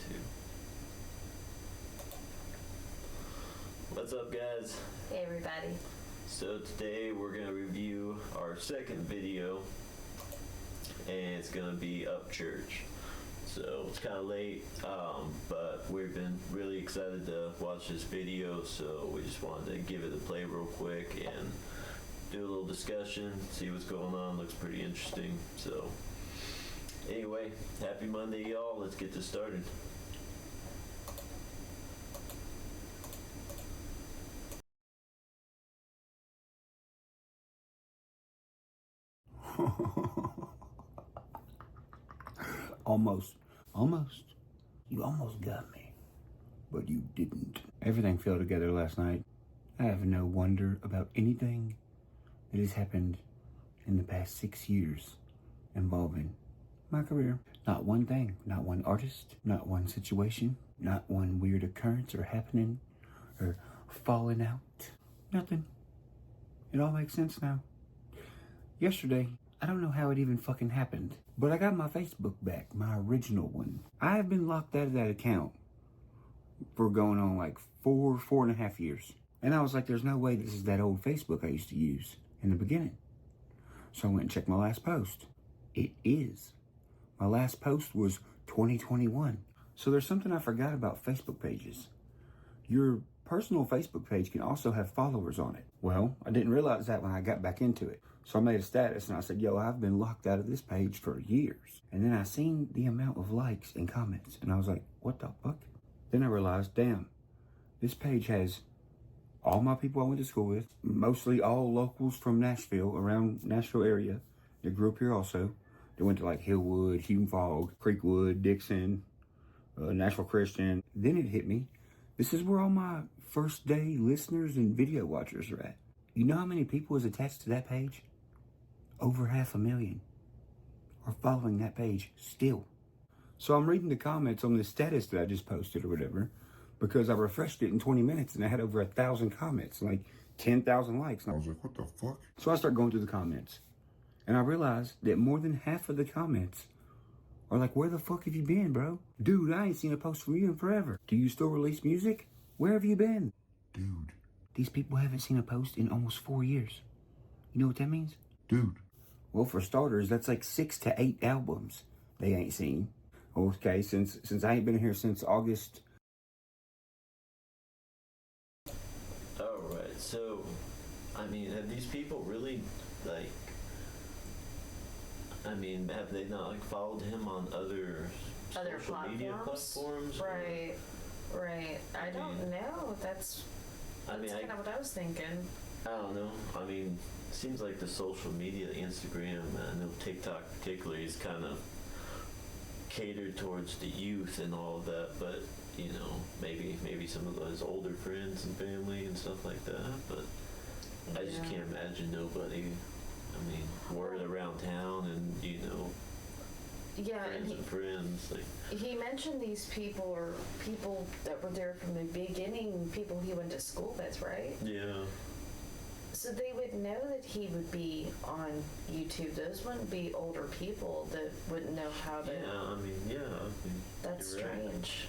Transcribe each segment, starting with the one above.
too. What's up, guys? Hey, everybody. So today we're going to review our second video, and it's going to be Up Church. So it's kind of late, but we've been really excited to watch this video, so we just wanted to give it a play real quick and do a little discussion, see what's going on. Looks pretty interesting. So anyway, happy Monday, y'all. Let's get this started. Almost. You almost got me, but you didn't. Everything fell together last night. I have no wonder about anything that has happened in the past 6 years involving my career. Not one thing, not one artist, not one situation, not one weird occurrence or happening or falling out. Nothing. It all makes sense now. Yesterday, I don't know how it even fucking happened, but I got my Facebook back, my original one. I have been locked out of that account for going on like four and a half years. And I was like, there's no way this is that old Facebook I used to use in the beginning. So I went and checked my last post. It is. My last post was 2021. So there's something I forgot about Facebook pages. Your personal Facebook page can also have followers on it. Well, I didn't realize that when I got back into it. So I made a status and I said, yo, I've been locked out of this page for years. And then I seen the amount of likes and comments and I was like, what the fuck? Then I realized, damn, this page has all my people I went to school with, mostly all locals from Nashville, around Nashville area. They grew up here also. They went to like Hillwood, Hume Fog, Creekwood, Dixon, Nashville Christian. Then it hit me. This is where all my first day listeners and video watchers are at. You know how many people is attached to that page? Over 500,000 are following that page still. So I'm reading the comments on the status that I just posted or whatever, because I refreshed it in 20 minutes and I had over 1,000 comments, like 10,000 likes. And I was like, what the fuck? So I start going through the comments and I realized that more than half of the comments are like, where the fuck have you been, bro? Dude, I ain't seen a post from you in forever. Do you still release music? Where have you been? Dude. These people haven't seen a post in almost 4 years. You know what that means? Dude. Well, for starters, that's like 6 to 8 albums they ain't seen. Okay, since I ain't been here since August. Alright, so, I mean, have these people really, like, I mean, have they not, like, followed him on other social media platforms? Right. I don't know. That's kind of what I was thinking. I don't know. I mean, it seems like the social media, Instagram, I know TikTok particularly is kind of catered towards the youth and all of that, but, you know, maybe some of those older friends and family and stuff like that, but I just can't imagine nobody, I mean, word around town and, you know, friends and friends. Like, he mentioned these people are people that were there from the beginning, people he went to school with, right? Yeah. So they would know that he would be on YouTube. Those wouldn't be older people that wouldn't know how to. That's strange.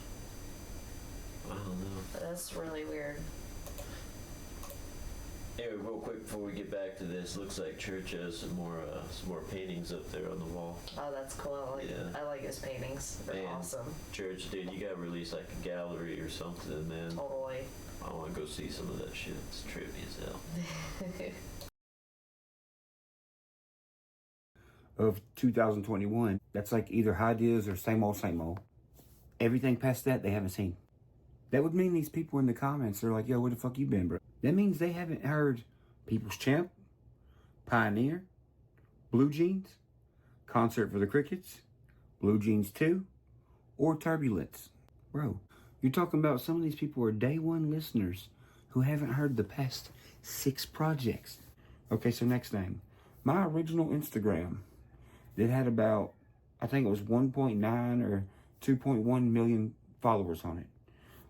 Right. I don't know. That's really weird. Anyway, real quick before we get back to this, looks like Church has some more paintings up there on the wall. Oh, that's cool. I like his paintings. They're awesome. Church, dude, you gotta release like a gallery or something, man. Totally. I want to go see some of that shit. It's trippy as hell. Of 2021, that's like either ideas or same old. Everything past that, they haven't seen. That would mean these people in the comments, they're like, yo, where the fuck you been, bro? That means they haven't heard People's Champ, Pioneer, Blue Jeans, Concert for the Crickets, Blue Jeans 2, or Turbulence. Bro, you're talking about some of these people are day one listeners who haven't heard the past 6 projects. Okay, so next thing. My original Instagram that had about, I think it was 1.9 or 2.1 million followers on it,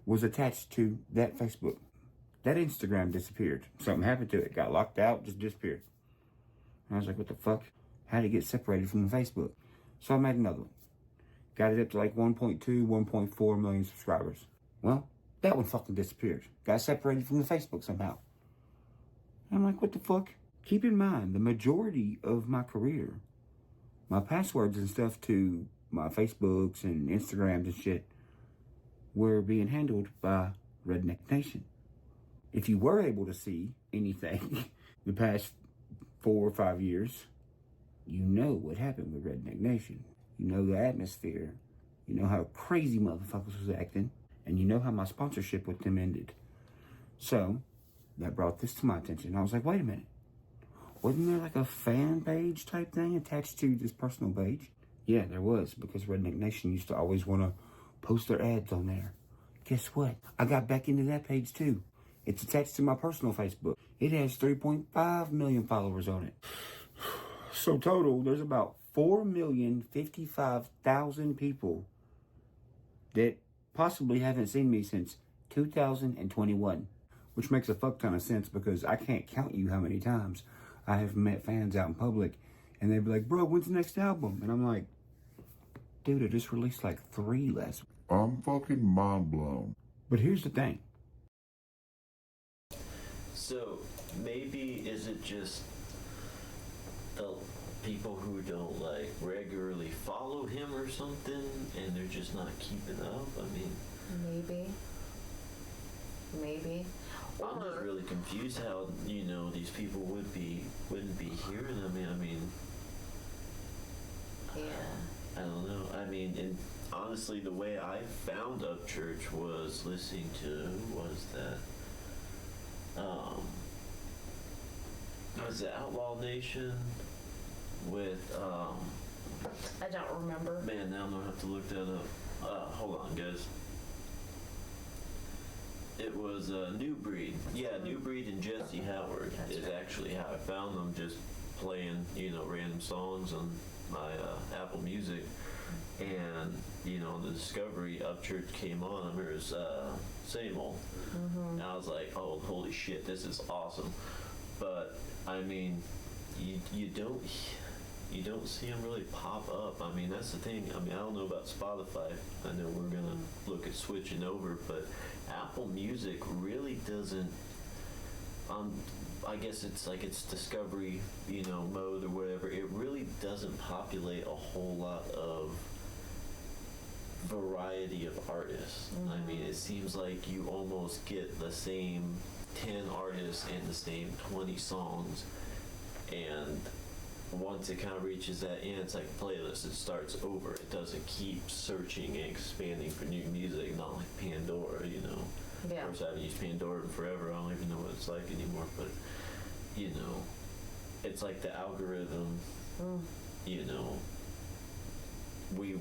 was attached to that Facebook. That Instagram disappeared. Something happened to it. Got locked out, just disappeared. And I was like, what the fuck? How did it get separated from the Facebook? So I made another one. Got it up to like 1.2, 1.4 million subscribers. Well, that one fucking disappeared. Got separated from the Facebook somehow. And I'm like, what the fuck? Keep in mind, the majority of my career, my passwords and stuff to my Facebooks and Instagrams and shit were being handled by Redneck Nation. If you were able to see anything the past 4 or 5 years, you know what happened with Redneck Nation. You know the atmosphere. You know how crazy motherfuckers was acting. And you know how my sponsorship with them ended. So, that brought this to my attention. I was like, wait a minute. Wasn't there like a fan page type thing attached to this personal page? Yeah, there was, because Redneck Nation used to always want to post their ads on there. Guess what? I got back into that page too. It's attached to my personal Facebook. It has 3.5 million followers on it. So total, there's about 4,055,000 people that possibly haven't seen me since 2021. Which makes a fuck ton of sense, because I can't count you how many times I have met fans out in public and they'd be like, bro, when's the next album? And I'm like, dude, I just released like 3 last week. I'm fucking mind blown. But here's the thing. So maybe is it just the people who don't like regularly follow him or something, and they're just not keeping up? I mean, Maybe. I'm just really confused how, you know, these people wouldn't be hearing him. I mean, Yeah. I don't know. I mean, and honestly, the way I found Upchurch was listening to, who was that? Was it Outlaw Nation with, I don't remember. man, now I'm gonna have to look that up. Hold on, guys. It was New Breed. Yeah, New Breed and Jesse Howard That's is right. actually how I found them, just playing, you know, random songs on my Apple Music. And, you know, the Discovery Upchurch came on. I remember it was Same Old. And I was like, oh, holy shit, this is awesome. But, I mean, you don't see them really pop up. I mean, that's the thing. I mean, I don't know about Spotify. I know we're going to look at switching over, but Apple Music really doesn't, I guess it's like it's discovery, you know, mode or whatever. It really doesn't populate a whole lot of variety of artists. I mean, it seems like you almost get the same 10 artists and the same 20 songs, and once it kind of reaches that end, it's like a playlist. It starts over. It doesn't keep searching and expanding for new music, not like Pandora, you know. Yeah. Of course, I haven't used Pandora in forever. I don't even know what it's like anymore, but, you know, it's like the algorithm, you know, we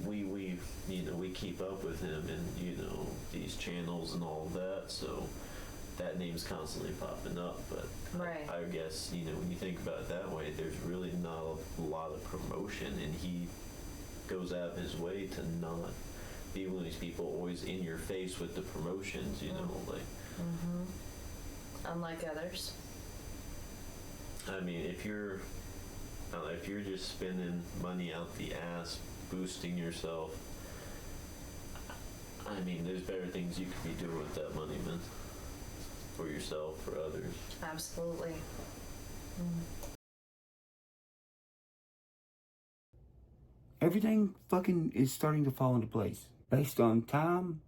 you know, we keep up with him and, you know, these channels and all of that, so that name's constantly popping up. But Right. I guess, you know, when you think about it that way, there's really not a lot of promotion, and he goes out of his way to not be one of these people always in your face with the promotions, you know, like. Unlike others. I mean, if you're just spending money out the ass, boosting yourself, I mean, there's better things you could be doing with that money, man. For yourself, for others. Absolutely. Everything fucking is starting to fall into place. Based on time,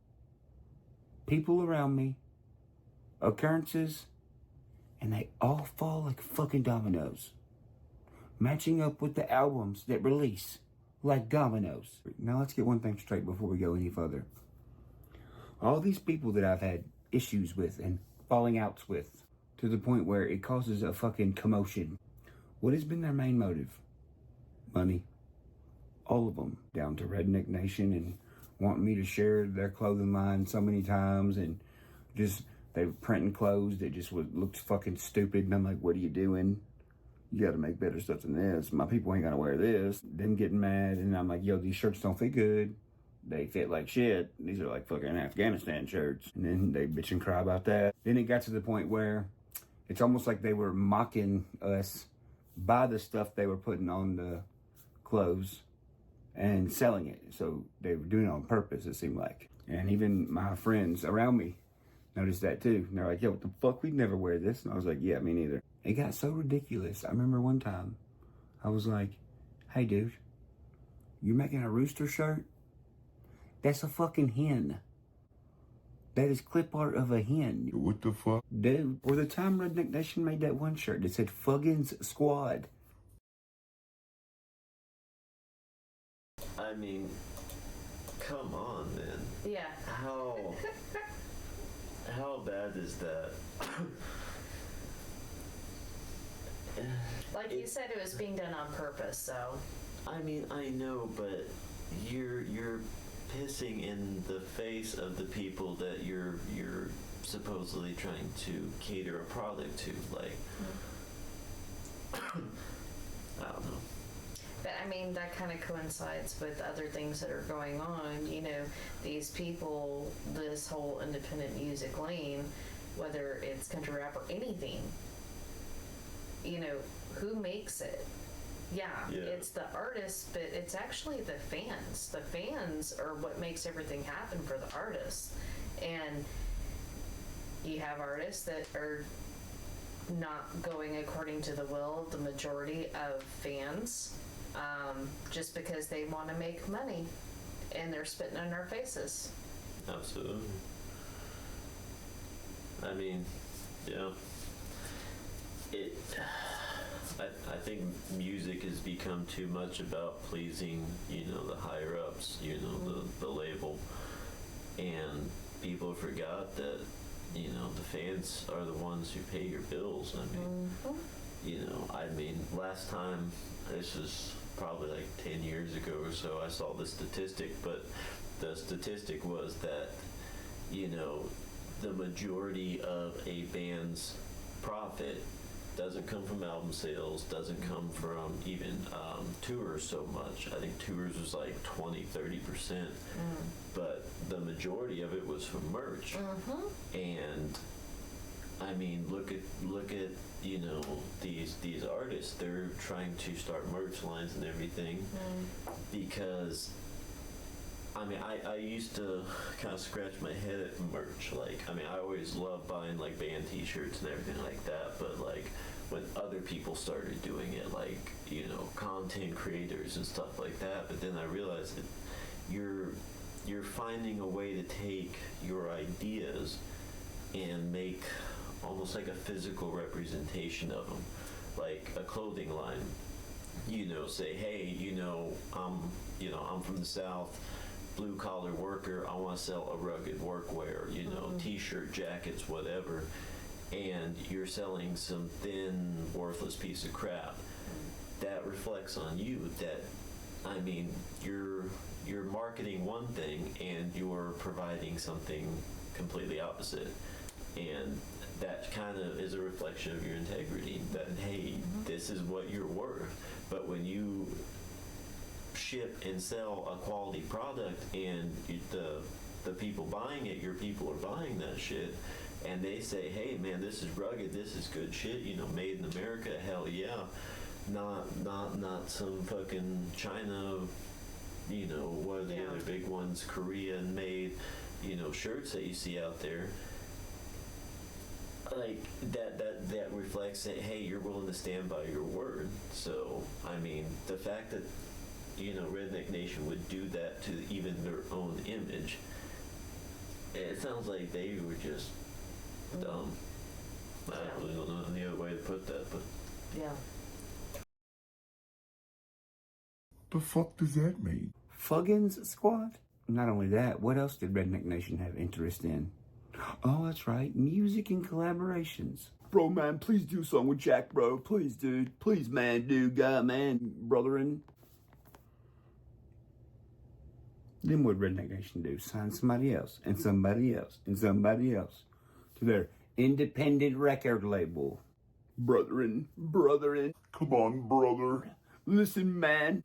people around me, occurrences, and they all fall like fucking dominoes. Matching up with the albums that release like dominoes. Now let's get one thing straight before we go any further. All these people that I've had issues with and falling outs with, to the point where it causes a fucking commotion. What has been their main motive? Money. All of them, down to Redneck Nation and wanting me to share their clothing line so many times, and just they were printing clothes that just looked fucking stupid, and I'm like, what are you doing? You gotta make better stuff than this. My people ain't gonna wear this. Them getting mad, and I'm like, yo, these shirts don't fit good. They fit like shit. These are like fucking Afghanistan shirts. And then they bitch and cry about that. Then it got to the point where it's almost like they were mocking us by the stuff they were putting on the clothes. and selling it. So they were doing it on purpose, it seemed like. And even my friends around me noticed that too. And they're like, yo, what the fuck? We'd never wear this. And I was like, yeah, me neither. It got so ridiculous. I remember one time I was like, hey, dude, you making a rooster shirt? That's a fucking hen. That is clip art of a hen. What the fuck? Dude, or the time Redneck Nation made that one shirt that said Fuggins Squad. I mean, come on, man. Yeah. How bad is that? Like you said, it was being done on purpose, so. I mean, I know, but you're pissing in the face of the people that you're supposedly trying to cater a product to. Like, I don't know. But I mean, that kind of coincides with other things that are going on. You know, these people, this whole independent music lane, whether it's country rap or anything, you know, who makes it? Yeah, it's the artist, but it's actually the fans. The fans are what makes everything happen for the artists. And you have artists that are not going according to the will of the majority of fans, just because they want to make money, and they're spitting in our faces. Absolutely. I mean, yeah. I think music has become too much about pleasing, you know, the higher ups, you know, the label, and people forgot that, you know, the fans are the ones who pay your bills. I mean, you know, I mean, last time, this is probably like 10 years ago or so, I saw the statistic, but the statistic was that, you know, the majority of a band's profit doesn't come from album sales, doesn't come from even tours so much. I think tours was like 20-30%, but the majority of it was from merch. And I mean, look at you know, these artists. They're trying to start merch lines and everything because, I mean, I used to kind of scratch my head at merch. Like, I mean, I always loved buying like band t-shirts and everything like that, but like when other people started doing it, like, you know, content creators and stuff like that, but then I realized that you're finding a way to take your ideas and make almost like a physical representation of them, like a clothing line. You know, say, hey, you know, I'm from the South, blue collar worker, I want to sell a rugged workwear, you know, t-shirt, jackets, whatever, and you're selling some thin, worthless piece of crap. That reflects on you. That, I mean, you're marketing one thing and you're providing something completely opposite, and that kind of is a reflection of your integrity, that, hey, this is what you're worth. But when you ship and sell a quality product and the people buying it, your people are buying that shit, and they say, hey man, this is rugged, this is good shit, you know, made in America, hell yeah, not some fucking China, you know, what are the other big ones, Korean made, you know, shirts that you see out there. Like that reflects that, hey, you're willing to stand by your word. So I mean, the fact that, you know, Redneck Nation would do that to even their own image, it sounds like they were just dumb. I really don't know any other way to put that, but yeah. The fuck does that mean? Fuggins Squad? Not only that, what else did Redneck Nation have interest in? Oh, that's right, music and collaborations. Bro, man, please do a song with Jack, bro. Please, dude. Please, man, dude, guy, man, brotherin. Then what Redneck Nation do? Sign somebody else, and somebody else, and somebody else to their independent record label. Brotherin. Come on, brother. Listen, man.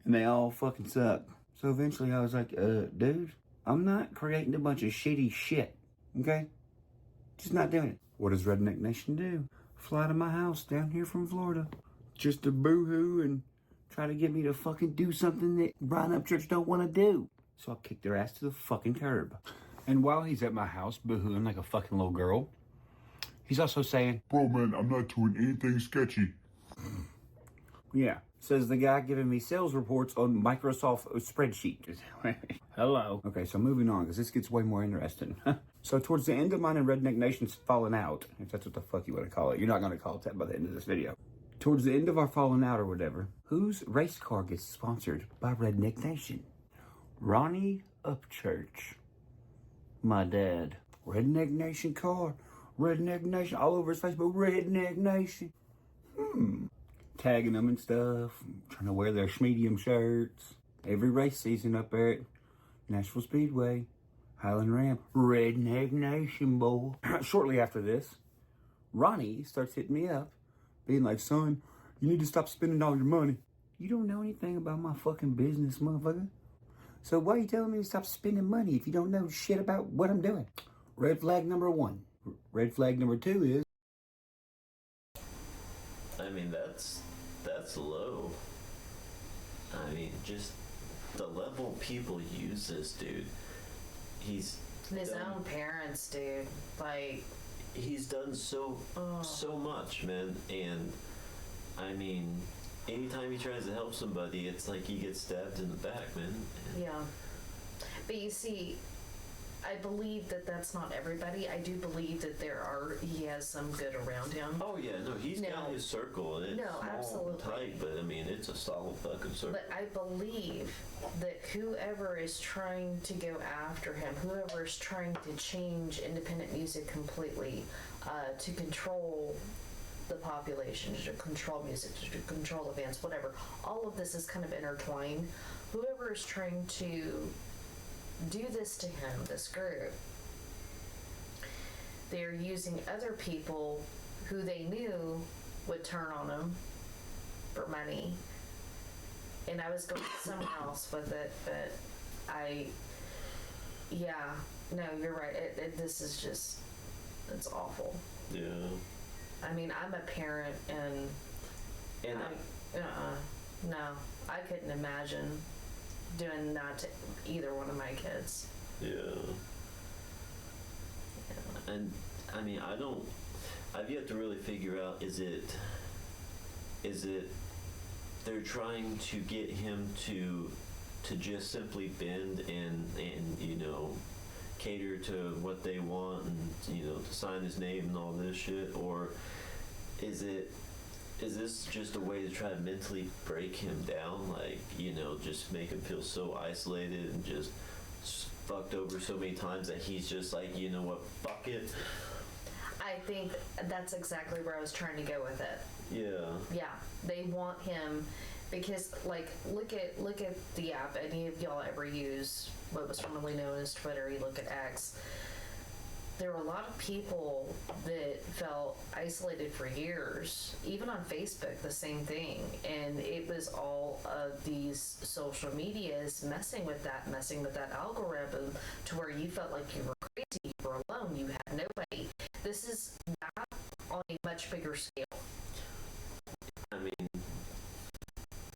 And they all fucking suck. So eventually I was like, dude, I'm not creating a bunch of shitty shit, okay? Just not doing it. What does Redneck Nation do? Fly to my house down here from Florida just to boo-hoo and try to get me to fucking do something that Brian Upchurch don't want to do. So I'll kick their ass to the fucking curb. And while he's at my house boohooing like a fucking little girl, he's also saying, Bro, man, I'm not doing anything sketchy. yeah, says the guy giving me sales reports on Microsoft spreadsheet. Hello. Okay, so moving on, because this gets way more interesting. So towards the end of mine and Redneck Nation's falling out, if that's what the fuck you want to call it. You're not going to call it that by the end of this video. Towards the end of our falling out or whatever, whose race car gets sponsored by Redneck Nation? Ronnie Upchurch. My dad. Redneck Nation car. Redneck Nation. All over his Facebook. Redneck Nation. Tagging them and stuff. Trying to wear their schmedium shirts. Every race season up there at Nashville Speedway. Highland Ram. Redneck Nation, boy. Shortly after this, Ronnie starts hitting me up. Being like, son, you need to stop spending all your money. You don't know anything about my fucking business, motherfucker. So why are you telling me to stop spending money if you don't know shit about what I'm doing? Red flag number 1. Red flag number 2 is... I mean, that's low. I mean, just the level people use this dude. He's His done, own parents, dude. Like, he's done so much, man. And I mean, anytime he tries to help somebody, it's like he gets stabbed in the back, man. yeah. But you see, I believe that that's not everybody. I do believe that he has some good around him. Oh yeah, no, he's got his circle, and it's small, absolutely. tight, but I mean, it's a solid fucking circle. But I believe that whoever is trying to go after him, whoever is trying to change independent music completely, to control the population, to control music, to control the bands, whatever, all of this is kind of intertwined. Whoever is trying to do this to him, this group, they're using other people who they knew would turn on him for money. And I was going somewhere else with it, but no, you're right. This is just, it's awful. Yeah. I mean, I'm a parent, and no, I couldn't imagine doing that to either one of my kids. Yeah. And I mean, I've yet to really figure out, is it they're trying to get him to just simply bend and you know, cater to what they want, and you know, to sign his name and all this shit, or is this just a way to try to mentally break him down, like, you know, just make him feel so isolated and just fucked over so many times that he's just like, you know what, fuck it. I think that's exactly where I was trying to go with it. Yeah. Yeah, they want him because, like, look at the app. Any of y'all ever use what was formerly known as Twitter? You look at X. There were a lot of people that felt isolated for years. Even on Facebook, the same thing. And it was all of these social medias messing with that algorithm to where you felt like you were crazy, you were alone, you had nobody. This is that on a much bigger scale. I mean,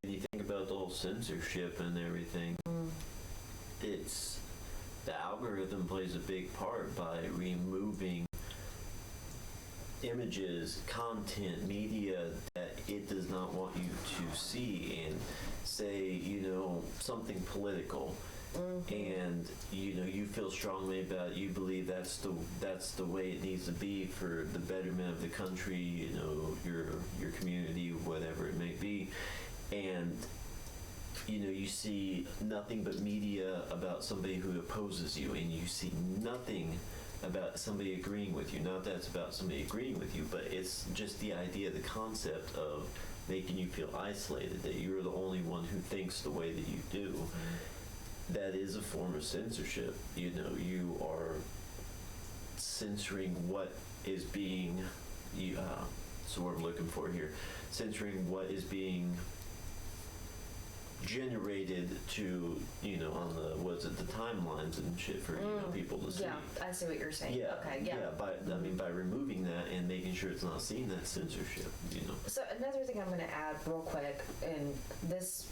when you think about the whole censorship and everything, it's, the algorithm plays a big part by removing images, content, media that it does not want you to see, and say, you know, something political. And you know, you feel strongly about it, you believe that's the way it needs to be for the betterment of the country, you know, your community, whatever it may be. And you know, you see nothing but media about somebody who opposes you, and you see nothing about somebody agreeing with you. Not that it's about somebody agreeing with you, but it's just the idea, the concept of making you feel isolated, that you're the only one who thinks the way that you do. That is a form of censorship. You know, you are censoring what is being, that's the word I'm looking for here, censoring what is being generated to, you know, on the, the timelines and shit for, you know, people to see. Yeah, I see what you're saying. Yeah, Okay, yeah. I mean, by removing that and making sure it's not seen, that censorship, you know. So another thing I'm going to add real quick, and this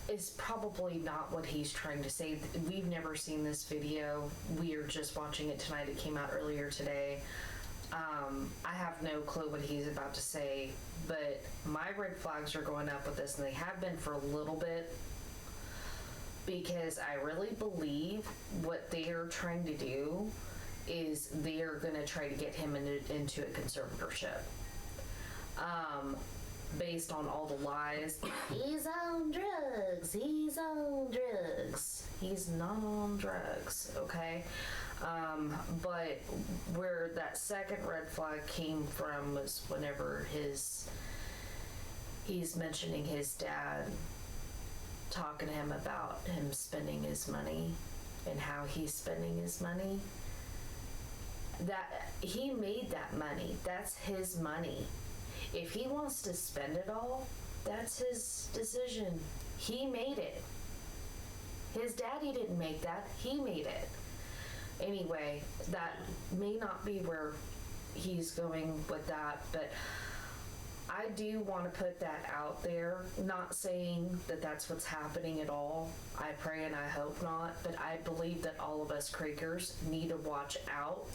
is probably not what he's trying to say. We've never seen this video. We are just watching it tonight. It came out earlier today. I have no clue what he's about to say, but my red flags are going up with this, and they have been for a little bit, because I really believe what they are trying to do is they are going to try to get him into a conservatorship. Based on all the lies. He's on drugs. He's on drugs. He's not on drugs, okay? But where that second red flag came from was whenever he's mentioning his dad, talking to him about him spending his money and how he's spending his money. That he made that money. That's his money. If he wants to spend it all, that's his decision. He made it. His daddy didn't make that. He made it. Anyway, that may not be where he's going with that, but I do want to put that out there. Not saying that that's what's happening at all. I pray and I hope not, but I believe that all of us Quakers need to watch out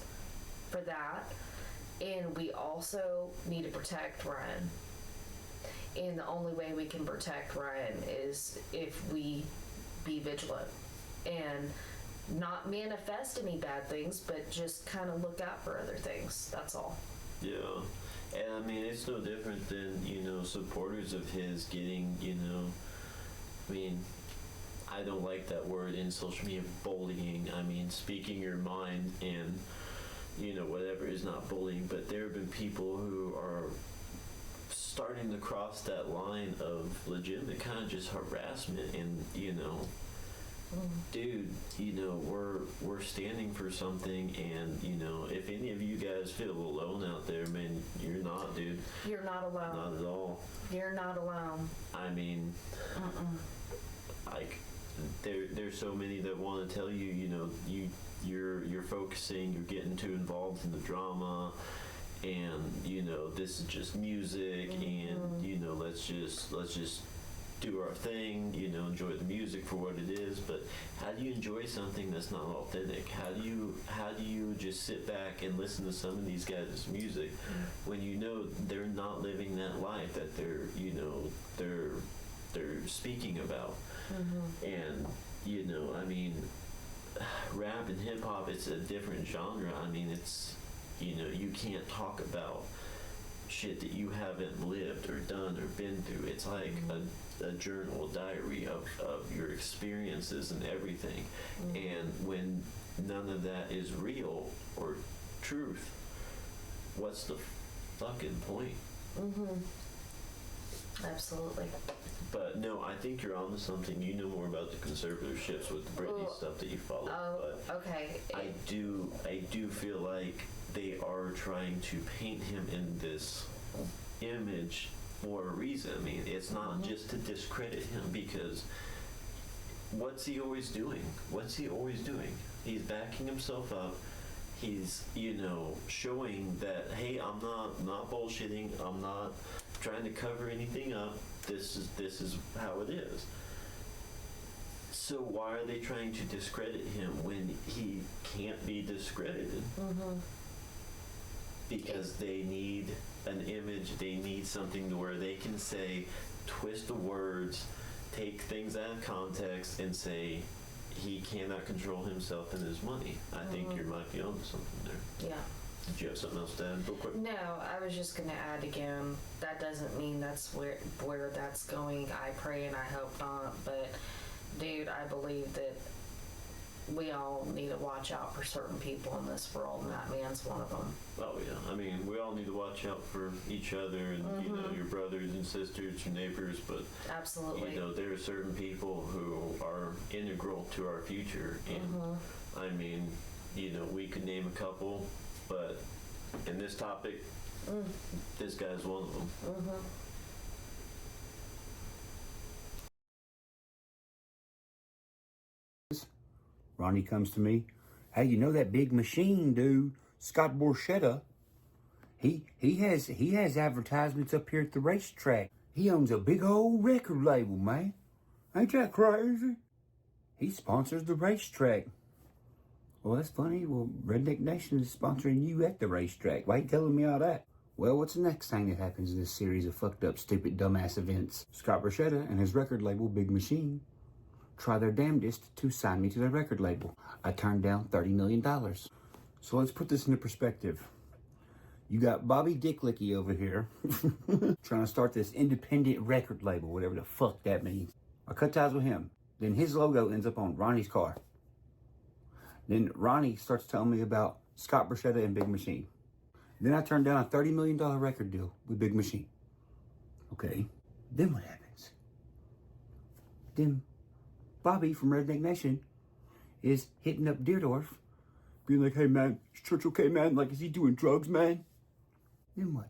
for that. And we also need to protect Ryan. And the only way we can protect Ryan is if we be vigilant and not manifest any bad things, but just kind of look out for other things. That's all. Yeah. And I mean, it's no different than, you know, supporters of his getting, you know, I mean, I don't like that word in social media, bullying. I mean, speaking your mind and, you know, whatever is not bullying, but there have been people who are starting to cross that line of legitimate kind of just harassment and, you know, dude, you know, we're standing for something, and, you know, if any of you guys feel alone out there, man, you're not, dude. You're not alone. Not at all. You're not alone. I mean, like, there's so many that want to tell you, you know, you're focusing, you're getting too involved in the drama, and, you know, this is just music, and, you know, let's just do our thing, you know, enjoy the music for what it is. But how do you enjoy something that's not authentic? How do you just sit back and listen to some of these guys' music when you know they're not living that life that they're, you know, they're speaking about? And, you know, I mean, rap and hip hop, it's a different genre. I mean, it's, you know, you can't talk about shit that you haven't lived or done or been through. It's like a journal, a diary of your experiences and everything. And when none of that is real or truth, what's the fucking point? Absolutely. But no, I think you're onto something. You know more about the conservatorships with the Britney stuff that you follow. But okay. I do feel like they are trying to paint him in this image for a reason. I mean, it's not just to discredit him, because what's he always doing? He's backing himself up. He's, you know, showing that, hey, I'm not bullshitting. I'm not trying to cover anything up. This is how it is. So why are they trying to discredit him when he can't be discredited? Because they need an image, they need something to where they can say, twist the words, take things out of context, and say he cannot control himself and his money. I think you might be onto something there. Yeah. Did you have something else to add real quick? No, I was just going to add again, that doesn't mean that's where that's going. I pray and I hope not. But, dude, I believe that we all need to watch out for certain people in this world, and that man's one of them. Oh, yeah. I mean, we all need to watch out for each other and, you know, your brothers and sisters, your neighbors. But, absolutely, you know, there are certain people who are integral to our future. And, I mean, you know, we could name a couple. But in this topic, this guy's one of them. Ronnie comes to me. Hey, you know that big machine dude, Scott Borchetta? He has advertisements up here at the racetrack. He owns a big old record label, man. Ain't that crazy? He sponsors the racetrack. Well, that's funny. Well, Redneck Nation is sponsoring you at the racetrack. Why are you telling me all that? Well, what's the next thing that happens in this series of fucked up, stupid, dumbass events? Scott Borchetta and his record label, Big Machine, try their damnedest to sign me to their record label. I turned down $30 million. So let's put this into perspective. You got Bobby Dicklicky over here trying to start this independent record label, whatever the fuck that means. I cut ties with him. Then his logo ends up on Ronnie's car. Then Ronnie starts telling me about Scott Borchetta and Big Machine. Then I turned down a $30 million record deal with Big Machine. Okay, then what happens? Then Bobby from Redneck Nation is hitting up Deerdorf, being like, hey man, is Church okay, man? Like, is he doing drugs, man? Then what?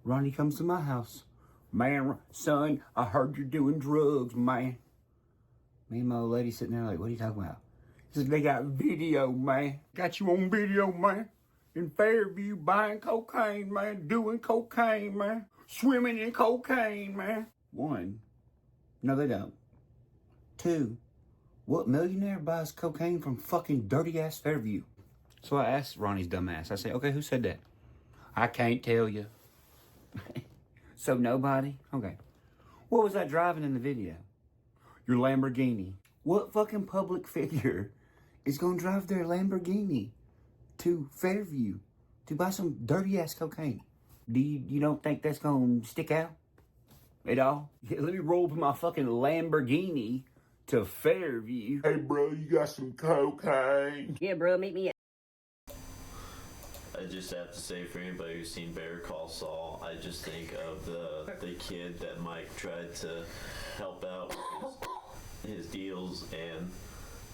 Ronnie comes to my house. Man, son, I heard you're doing drugs, man. Me and my old lady sitting there like, what are you talking about? He says, they got video, man. Got you on video, man. In Fairview, buying cocaine, man. Doing cocaine, man. Swimming in cocaine, man. One, no they don't. Two, what millionaire buys cocaine from fucking dirty-ass Fairview? So I asked Ronnie's dumbass. I said, okay, who said that? I can't tell you. So nobody? Okay. What was I driving in the video? Your Lamborghini. What fucking public figure is gonna drive their Lamborghini to Fairview to buy some dirty-ass cocaine? You don't think that's gonna stick out at all? Yeah, let me roll up my fucking Lamborghini to Fairview. Hey, bro, you got some cocaine? Yeah, bro, meet me at... I just have to say, for anybody who's seen Better Call Saul, I just think of the kid that Mike tried to help out with his deals, and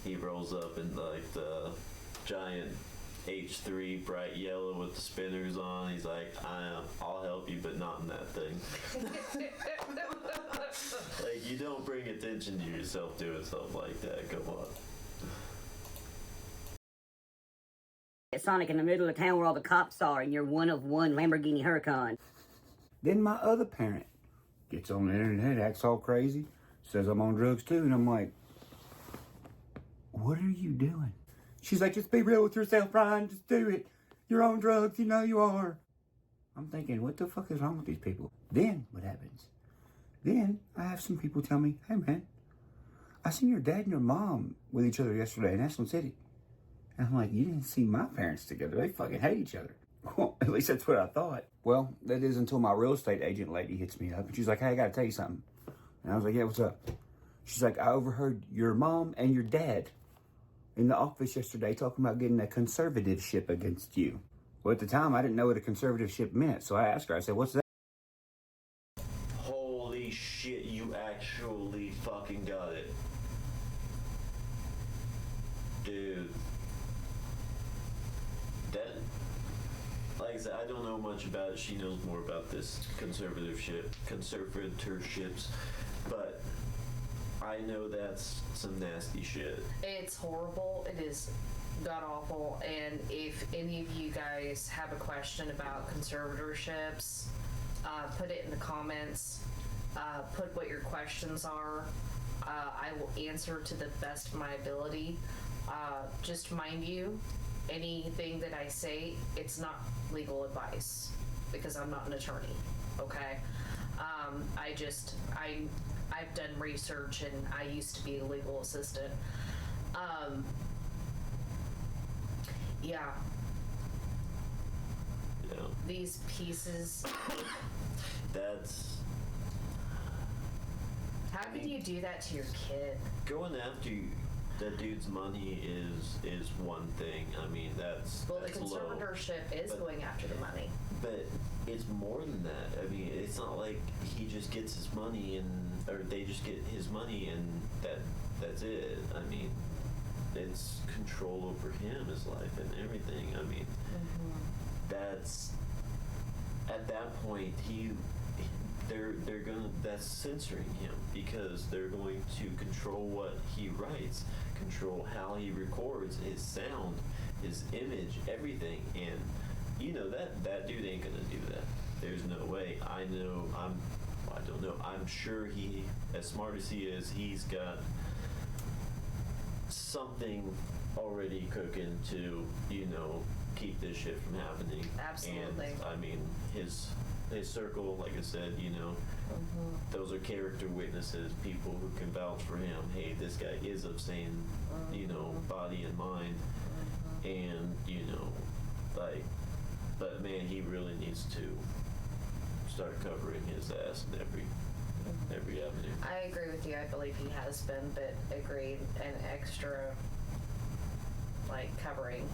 he rolls up in like the giant H3 bright yellow with the spinners on. He's like, I'll help you, but not in that thing. Like, you don't bring attention to yourself doing stuff like that. Come on. Sonic in the middle of town where all the cops are, and you're one of one Lamborghini Huracan. Then my other parent gets on the internet, acts all crazy, says I'm on drugs too, and I'm like, what are you doing? She's like, just be real with yourself, Brian, just do it. You're on drugs, you know you are. I'm thinking, what the fuck is wrong with these people? Then, what happens? Then, I have some people tell me, hey man, I seen your dad and your mom with each other yesterday in Ashland City. And I'm like, you didn't see my parents together. They fucking hate each other. Well, at least that's what I thought. Well, that is until my real estate agent lady hits me up. And she's like, hey, I got to tell you something. And I was like, yeah, what's up? She's like, I overheard your mom and your dad in the office yesterday talking about getting a conservativeship against you. Well, at the time, I didn't know what a conservativeship meant. So I asked her, I said, what's that? Holy shit, you actually fucking got it. Dude. That, like I said, I don't know much about it. She knows more about this conservatorships, but I know that's some nasty shit. It's horrible. It is god awful. And if any of you guys have a question about conservatorships, put it in the comments. Put what your questions are. I will answer to the best of my ability. Just mind you, anything that I say, it's not legal advice because I'm not an attorney. Okay. I've done research and I used to be a legal assistant. Yeah. Yeah. These pieces. That's. How can you do that to your kid? Going after that dude's money is one thing. I mean, that's Well, the that's low. conservatorship is But- going after the money. But it's more than that. I mean, it's not like he just gets his money or they just get his money and that's it. I mean, it's control over him, his life, and everything. I mean, that's at that point that's censoring him, because they're going to control what he writes, control how he records, his sound, his image, everything. And you know that dude ain't gonna do that. There's no way. I don't know. I'm sure he, as smart as he is, he's got something already cooking to, keep this shit from happening. Absolutely. And I mean, his circle, like I said, those are character witnesses, people who can vouch for him. Hey, this guy is of sane, body and mind. And, but man, he really needs to start covering his ass in every avenue. I agree with you. I believe he has been, but agreed, an extra, covering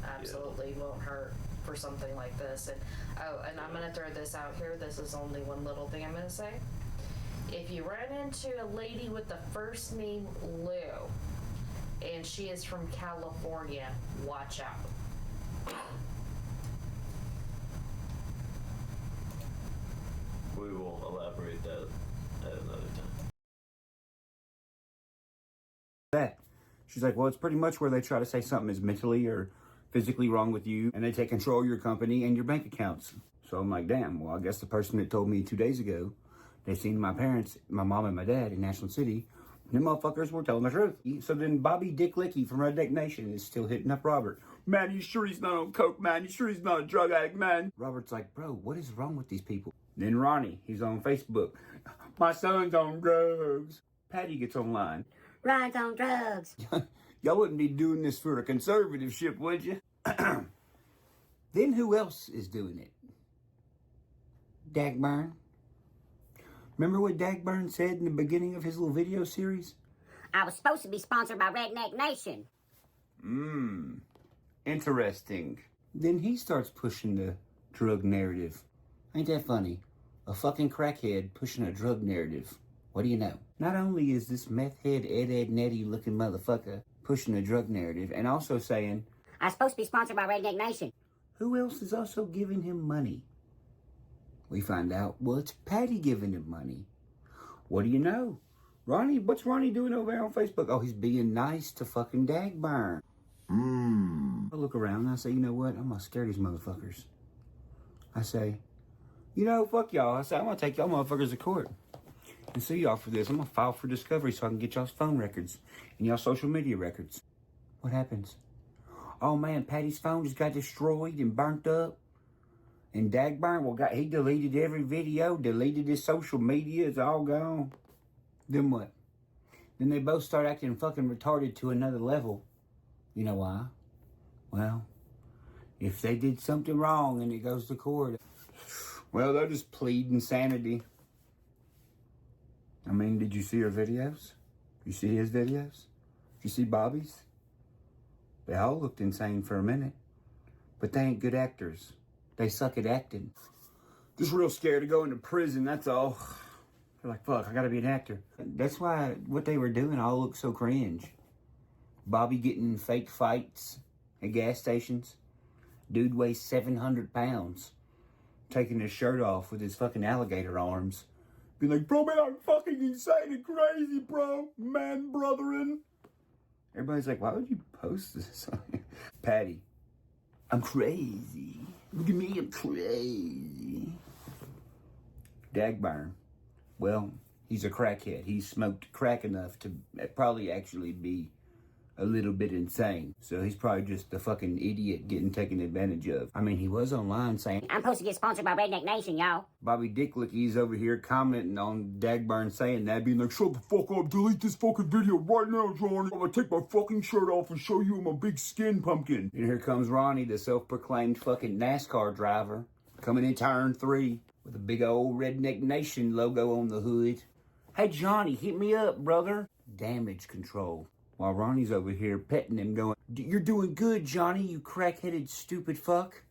absolutely won't hurt for something like this. And I'm going to throw this out here. This is only one little thing I'm going to say. If you run into a lady with the first name Lou, and she is from California, watch out. We will elaborate that at another time. That. She's like, well, it's pretty much where they try to say something is mentally or physically wrong with you, and they take control of your company and your bank accounts. So I'm like, damn, well, I guess the person that told me 2 days ago they seen my parents, my mom and my dad in National City, them motherfuckers were telling the truth. So then Bobby Dick Licky from Redneck Nation is still hitting up Robert. Man, you sure he's not on coke, man? You sure he's not a drug addict, man? Robert's like, bro, what is wrong with these people? Then Ronnie, he's on Facebook. My son's on drugs. Patty gets online. Ron's on drugs. Y'all wouldn't be doing this for a conservativeship, would you? Then who else is doing it? Dagburn. Remember what Dagburn said in the beginning of his little video series? I was supposed to be sponsored by Redneck Nation. Interesting. Then he starts pushing the drug narrative. Ain't that funny? A fucking crackhead pushing a drug narrative. What do you know? Not only is this meth head Ed Netty looking motherfucker pushing a drug narrative and also saying, I was supposed to be sponsored by Redneck Nation. Who else is also giving him money? We find out, well, it's Patty giving him money. What do you know? Ronnie, what's Ronnie doing over there on Facebook? Oh, he's being nice to fucking Dagburn. I look around and I say, you know what? I'm gonna scare these motherfuckers. I say, fuck y'all. I say, I'm gonna take y'all motherfuckers to court and sue y'all for this. I'm gonna file for discovery so I can get y'all's phone records and y'all social media records. What happens? Oh man, Patty's phone just got destroyed and burnt up. And Dagburn, he deleted every video, deleted his social media, it's all gone. Then what? Then they both start acting fucking retarded to another level. You know why? Well, if they did something wrong and it goes to court, well, they'll just plead insanity. I mean, did you see her videos? You see his videos? Did you see Bobby's? They all looked insane for a minute. But they ain't good actors. They suck at acting. Just real scared of going to prison, that's all. They're like, fuck, I gotta be an actor. That's why what they were doing all looked so cringe. Bobby getting fake fights at gas stations. Dude weighs 700 pounds. Taking his shirt off with his fucking alligator arms. Being like, bro, man, I'm fucking insane and crazy, bro. Man, brotherin'. Everybody's like, why would you post this? Patty, I'm crazy. Look at me, I'm crazy. Dagburn. Well, he's a crackhead. He smoked crack enough to probably actually be a little bit insane. So he's probably just a fucking idiot getting taken advantage of. I mean, he was online saying, I'm supposed to get sponsored by Redneck Nation, y'all. Bobby Dick Licky's over here commenting on Dagburn saying that, being like, shut the fuck up, delete this fucking video right now, Johnny. I'm gonna take my fucking shirt off and show you I'm a big skin pumpkin. And here comes Ronnie, the self-proclaimed fucking NASCAR driver, coming in turn 3 with a big old Redneck Nation logo on the hood. Hey, Johnny, hit me up, brother. Damage control. While Ronnie's over here petting him going, you're doing good, Johnny, you crack-headed stupid fuck.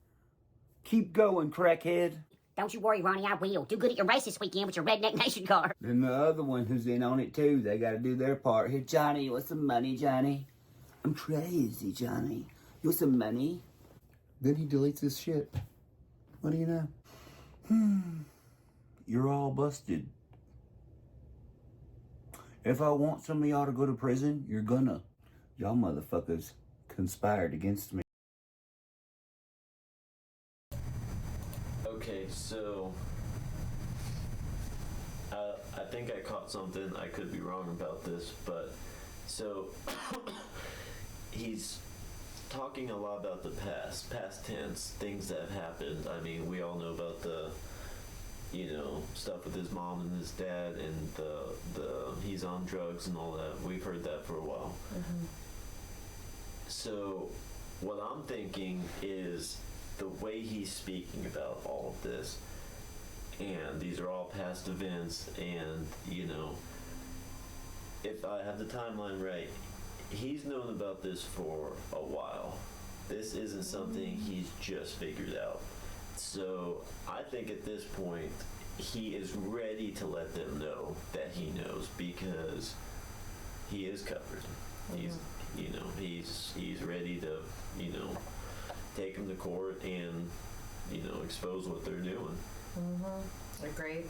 Keep going, crackhead. Don't you worry, Ronnie, I will. Do good at your race this weekend with your Redneck Nation car. Then the other one who's in on it too, they gotta do their part. Here, Johnny, you want some money, Johnny? I'm crazy, Johnny. You want some money? Then he deletes his shit. What do you know? you're all busted. If I want some of y'all to go to prison, you're gonna. Y'all motherfuckers conspired against me. Okay, so I think I caught something. I could be wrong about this, but so he's talking a lot about the past tense, things that have happened. I mean, we all know about the, stuff with his mom and his dad, and the he's on drugs and all that. We've heard that for a while. Mm-hmm. So what I'm thinking is the way he's speaking about all of this, and these are all past events, and if I have the timeline right, he's known about this for a while. This isn't something he's just figured out. So I think at this point he is ready to let them know that he knows, because he is covered. He's ready to take them to court and expose what they're doing. Mm-hmm. Agreed.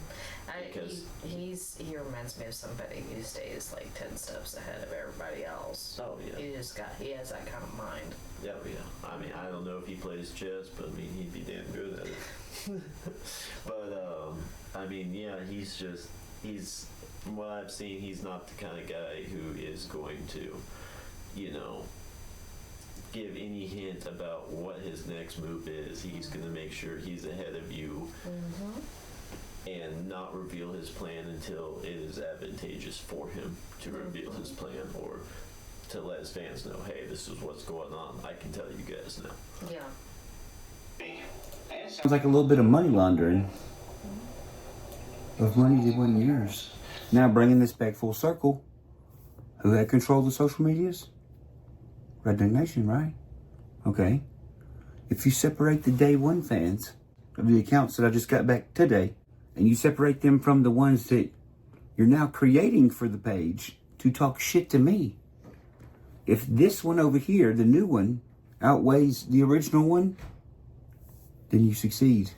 He reminds me of somebody who stays like 10 steps ahead of everybody else. Oh yeah. He has that kind of mind. Yeah, yeah. I mean, I don't know if he plays chess, but I mean, he'd be damn good at it. But I mean, yeah, he's from what I've seen, he's not the kind of guy who is going to, give any hint about what his next move is. He's going to make sure he's ahead of you. Mm-hmm. And not reveal his plan until it is advantageous for him to reveal his plan, or to let his fans know, hey, this is what's going on. I can tell you guys now. Yeah. Sounds like a little bit of money laundering of money that wasn't yours. Now bringing this back full circle, who had control of the social medias? Redneck Nation, right? Okay. If you separate the day one fans of the accounts that I just got back today, and you separate them from the ones that you're now creating for the page to talk shit to me, if this one over here, the new one, outweighs the original one, then you succeed.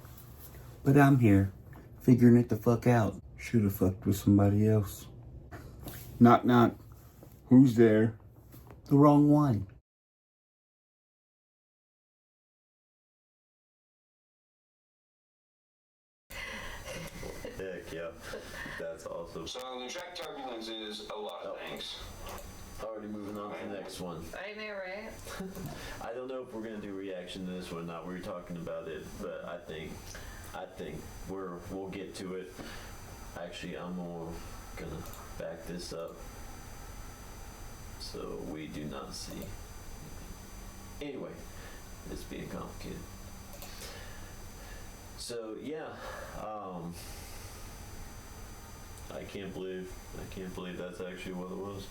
But I'm here, figuring it the fuck out. Should have fucked with somebody else. Knock, knock. Who's there? The wrong one. Heck yeah. That's awesome. So the track turbulence is a lot of things. Already moving on to the next one. I know, right? I don't know if we're gonna do reaction to this one or not. We were talking about it, but I think we'll get to it. Actually, I'm gonna back this up so we do not see. Anyway, it's being complicated. So yeah, I can't believe that's actually what it was,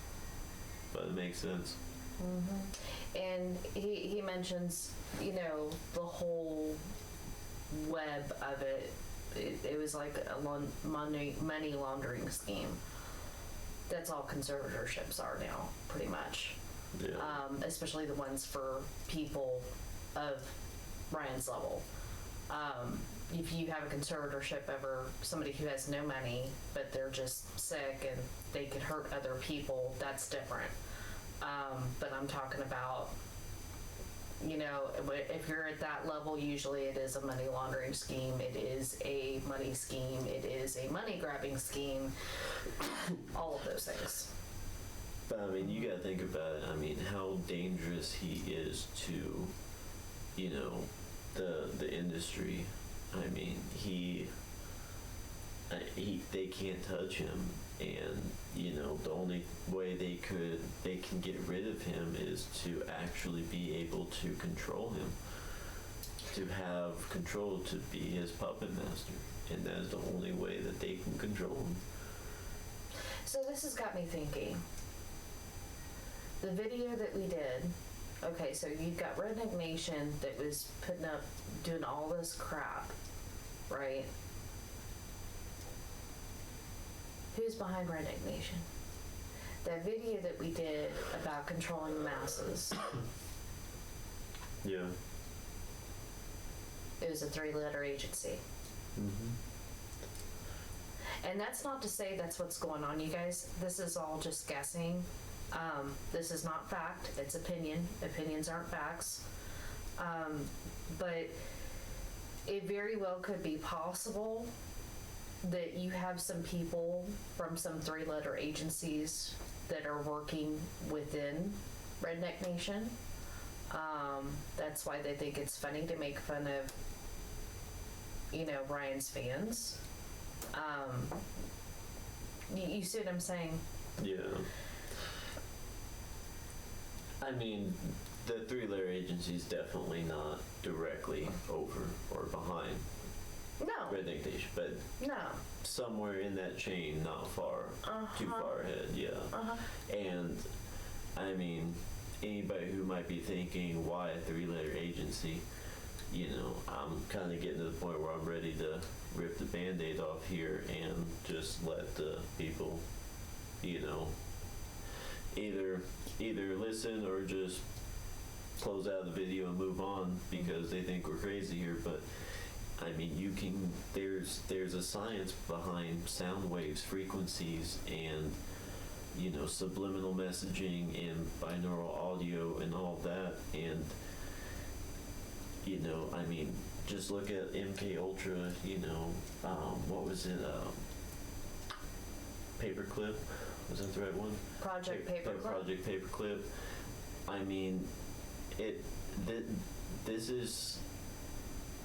but it makes sense. Mm-hmm. And he mentions, the whole web of it. It was like a money laundering scheme. That's all conservatorships are now, pretty much. Yeah. Especially the ones for people of Ryan's level. If you have a conservatorship over somebody who has no money, but they're just sick and they could hurt other people, that's different. But I'm talking about, if you're at that level, usually it is a money laundering scheme. It is a money scheme. It is a money grabbing scheme. All of those things. But I mean, you gotta think about it. I mean, how dangerous he is to, the industry. I mean, they can't touch him, and the only way they can get rid of him is to actually be able to control him, to have control, to be his puppet master, and that is the only way that they can control him. So this has got me thinking. The video that we did, okay, so you've got Redneck Nation that was doing all this crap, right? Who's behind Redneck Nation? That video that we did about controlling the masses, Yeah. it was a 3-letter agency. Mm-hmm. And that's not to say that's what's going on, you guys. This is all just guessing. This is not fact. It's opinion. Opinions aren't facts. But it very well could be possible that you have some people from some 3-letter agencies that are working within Redneck Nation. That's why they think it's funny to make fun of, Ryan's fans. You see what I'm saying? Yeah. I mean, the 3-letter agency is definitely not directly over or behind No. Redneck Nation, but No. somewhere in that chain, not far, too far ahead, yeah. And, I mean, anybody who might be thinking, why a 3-letter agency, I'm kind of getting to the point where I'm ready to rip the Band-Aid off here and just let the people, either listen or just close out the video and move on because they think we're crazy here. But I mean, there's a science behind sound waves, frequencies, and subliminal messaging and binaural audio and all that. And I mean, just look at MK Ultra. What was it? Paperclip. Was that the right one? Project Paperclip. Project Paperclip. I mean, this is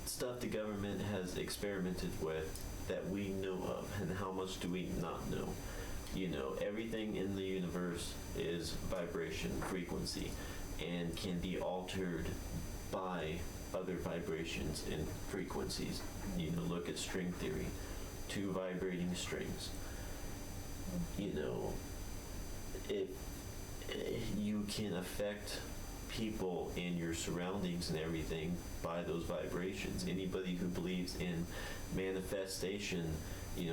stuff the government has experimented with that we know of, and how much do we not know? Everything in the universe is vibration, frequency, and can be altered by other vibrations and frequencies. Look at string theory, 2 vibrating strings. If you can affect people and your surroundings and everything by those vibrations. Anybody who believes in manifestation,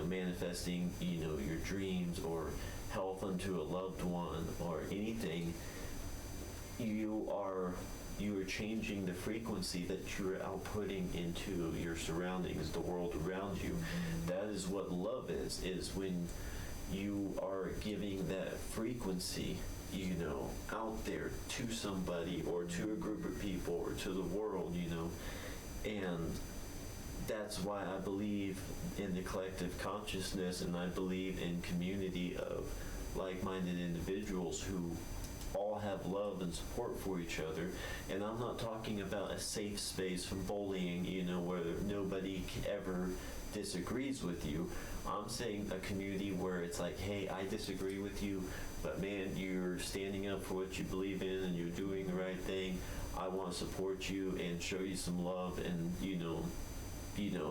manifesting, your dreams or health unto a loved one or anything, you are changing the frequency that you're outputting into your surroundings, the world around you. That is what love is when you are giving that frequency, out there to somebody or to a group of people or to the world, and that's why I believe in the collective consciousness, and I believe in community of like-minded individuals who all have love and support for each other. And I'm not talking about a safe space from bullying, where nobody ever disagrees with you. I'm saying a community where it's like, hey, I disagree with you, but man, you're standing up for what you believe in and you're doing the right thing. I want to support you and show you some love, and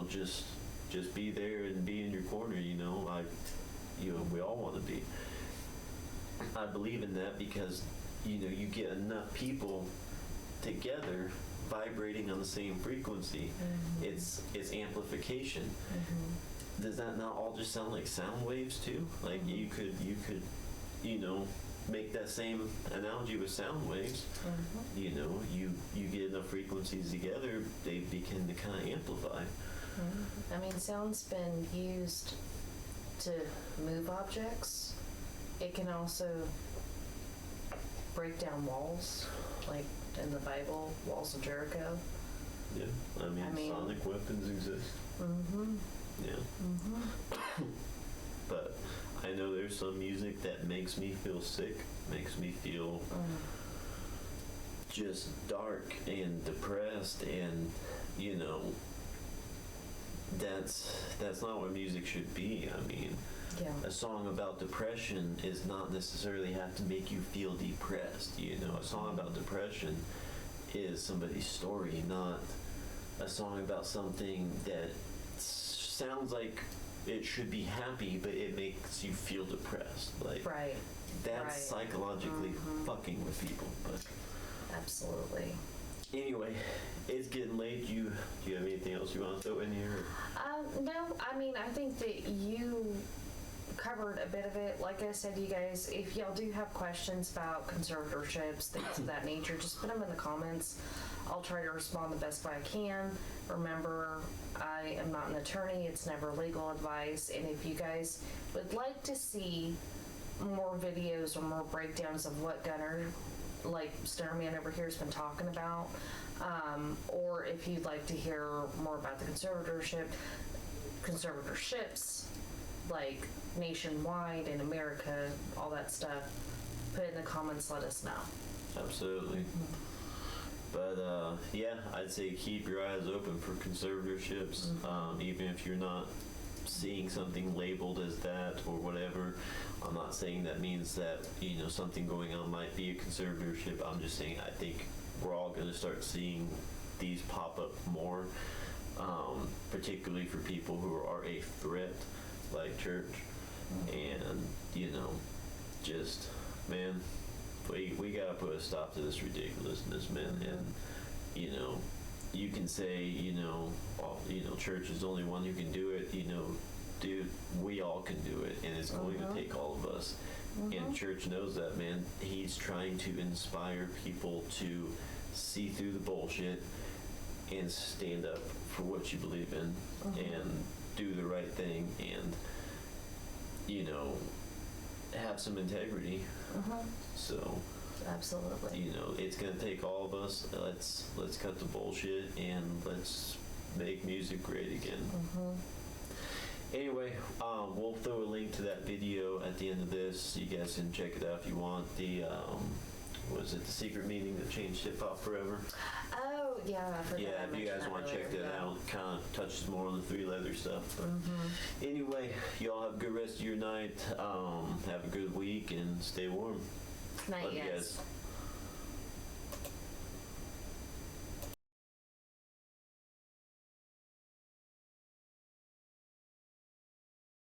just be there and be in your corner. We all want to be. I believe in that because you get enough people together vibrating on the same frequency. It's amplification. Does that not all just sound like sound waves too? Like you could make that same analogy with sound waves. You get enough frequencies together, they begin to kind of amplify. I mean, sound's been used to move objects. It can also break down walls, like in the Bible, walls of Jericho. Yeah, I mean sonic weapons exist. Yeah. But I know there's some music that makes me feel sick, makes me feel just dark and depressed, and that's not what music should be. I mean, a song about depression is not necessarily have to make you feel depressed. A song about depression is somebody's story, not a song about something that sounds like it should be happy, but it makes you feel depressed. Like, right. That's psychologically fucking with people. But absolutely. Anyway, it's getting late. Do you have anything else you want to throw in here? No, I mean, I think that you covered a bit of it. Like I said, you guys, if y'all do have questions about conservatorships, things of that nature, just put them in the comments. I'll try to respond the best way I can. Remember, I am not an attorney. It's never legal advice. And if you guys would like to see more videos or more breakdowns of what Gunner, like Starman over here, has been talking about, or if you'd like to hear more about the conservatorships, like nationwide in America, all that stuff, put it in the comments, let us know. Absolutely. But yeah, I'd say keep your eyes open for conservatorships, even if you're not seeing something labeled as that or whatever. I'm not saying that means that, you know, something going on might be a conservatorship. I'm just saying I think we're all going to start seeing these pop up more, particularly for people who are a threat, like church. And, you know, just, man, we got to put a stop to this ridiculousness, man. And, you know, you can say, you know, church is the only one who can do it. You know, dude, we all can do it, and it's going to take all of us. And church knows that, man. He's trying to inspire people to see through the bullshit and stand up for what you believe in and do the right thing and, you know, have some integrity. So, Absolutely. you know, it's going to take all of us. Let's cut the bullshit and let's make music great again. Anyway, we'll throw a link to that video at the end of this. You guys can check it out if you want. The was it the secret meeting that changed hip hop forever? Oh, yeah. I forgot I Yeah, if you mentioned guys want to check earlier, that yeah. out, kind of touches more on the three leather stuff. But anyway, y'all have a good rest of your night. Have a good week and stay warm. Night, Love you guys. guys.